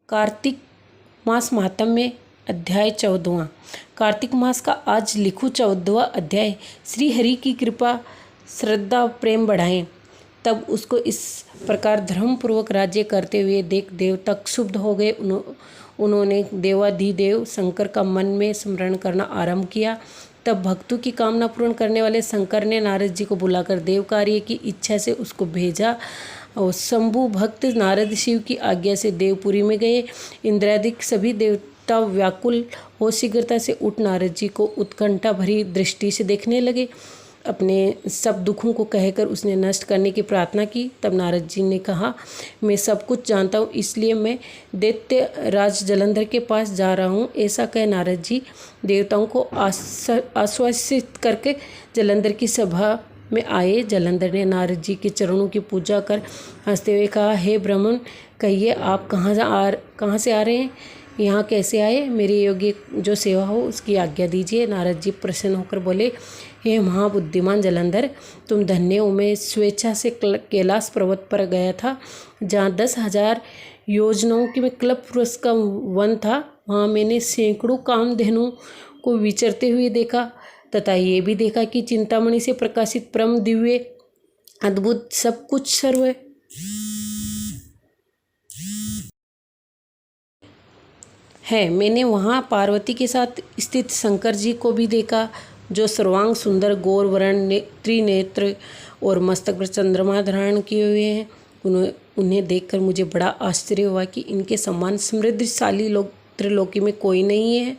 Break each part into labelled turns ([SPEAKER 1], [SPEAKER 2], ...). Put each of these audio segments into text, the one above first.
[SPEAKER 1] कार्तिक मास महात्म्य अध्याय 14वां। कार्तिक मास का आज लिखूं 14वां अध्याय। श्री हरि की कृपा श्रद्धा प्रेम बढ़ाएं। तब उसको इस प्रकार धर्मपूर्वक राज्य करते हुए देख देवता क्षुब्ध हो गए। उन्होंने देवाधिदेव शंकर का मन में स्मरण करना आरंभ किया। तब भक्तों की कामना पूर्ण करने वाले शंकर ने नारद जी को बुलाकर देव कार्य की इच्छा से उसको भेजा। और शंभु भक्त नारद शिव की आज्ञा से देवपुरी में गए। इंद्रादिक सभी देवता व्याकुल हो शीघ्रता से उठ नारद जी को उत्कंठा भरी दृष्टि से देखने लगे। अपने सब दुखों को कहकर उसने नष्ट करने की प्रार्थना की। तब नारद जी ने कहा, मैं सब कुछ जानता हूँ, इसलिए मैं दैत्य राज जलंधर के पास जा रहा हूँ। ऐसा कह नारद जी देवताओं को आश्वासित करके जलंधर की सभा में आए। जलंधर ने नारद जी के चरणों की पूजा कर हंसते हुए कहा, हे ब्राह्मण, कहिए आप कहाँ से आ रहे हैं, यहाँ कैसे आए? मेरे योग्य जो सेवा हो उसकी आज्ञा दीजिए। नारद जी प्रसन्न होकर बोले, हे महाबुद्धिमान जलंधर, तुम धन्य हो। मैं स्वेच्छा से कैलाश पर्वत पर गया था, जहाँ 10,000 योजनाओं की में क्लबपुरुष का वन था। वहाँ मैंने सैकड़ों कामधेनुओं को विचरते हुए देखा तथा ये भी देखा कि चिंतामणि से प्रकाशित परम दिव्य अद्भुत सब कुछ सर्व है। मैंने वहाँ पार्वती के साथ स्थित शंकर जी को भी देखा, जो सर्वांग सुंदर गौर वर्ण त्रिनेत्र और मस्तक पर चंद्रमा धारण किए हुए हैं। उन्हें देखकर मुझे बड़ा आश्चर्य हुआ कि इनके समान समृद्धशाली लोग त्रिलोकी में कोई नहीं है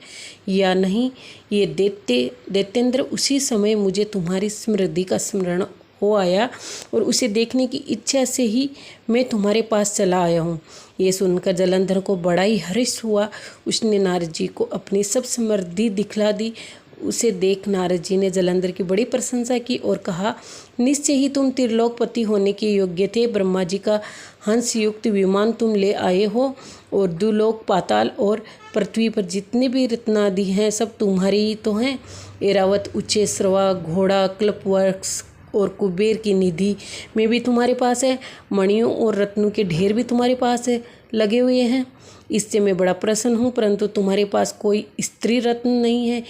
[SPEAKER 1] या नहीं। ये दैत्येंद्र, उसी समय मुझे तुम्हारी समृद्धि का स्मरण हो आया और उसे देखने की इच्छा से ही मैं तुम्हारे पास चला आया हूँ। ये सुनकर जलंधर को बड़ा ही हर्ष हुआ। उसने नारद जी को अपनी सब समृद्धि दिखला दी। उसे देख नारद जी ने जलंधर की बड़ी प्रशंसा की और कहा, निश्चय ही तुम त्रिलोकपति होने के योग्य थे। ब्रह्मा जी का हंस युक्त विमान तुम ले आए हो और दुलोक, पाताल और पृथ्वी पर जितने भी रत्नादि हैं सब तुम्हारे ही तो हैं। एरावत, उच्चैश्रवा, घोड़ा, कल्पवृक्ष और कुबेर की निधि में भी तुम्हारे पास है। मणियों और रत्नों के ढेर भी तुम्हारे पास है लगे हुए हैं। इससे मैं बड़ा प्रसन्न हूँ, परंतु तुम्हारे पास कोई स्त्री रत्न नहीं है।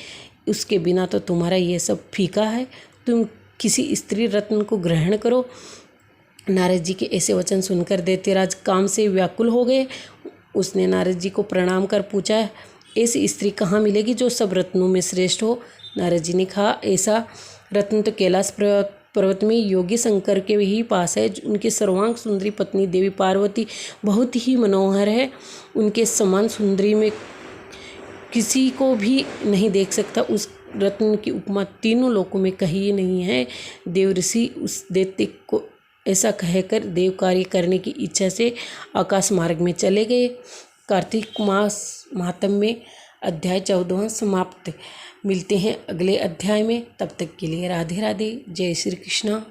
[SPEAKER 1] उसके बिना तो तुम्हारा ये सब फीका है। तुम किसी स्त्री रत्न को ग्रहण करो। नारद जी के ऐसे वचन सुनकर दैत्यराज काम से व्याकुल हो गए। उसने नारद जी को प्रणाम कर पूछा, ऐसी स्त्री कहाँ मिलेगी जो सब रत्नों में श्रेष्ठ हो? नारद जी ने कहा, ऐसा रत्न तो कैलाश पर्वत में योगी शंकर के ही पास है। उनकी सर्वांग सुंदरी पत्नी देवी पार्वती बहुत ही मनोहर है। उनके समान सुंदरी में किसी को भी नहीं देख सकता। उस रत्न की उपमा तीनों लोकों में कहीं नहीं है। देव ऋषि उस दैत्य को ऐसा कहकर देव कार्य करने की इच्छा से आकाश मार्ग में चले गए। कार्तिक मास महात्म्य अध्याय 14वां समाप्त। मिलते हैं अगले अध्याय में। तब तक के लिए राधे राधे। जय श्री कृष्णा।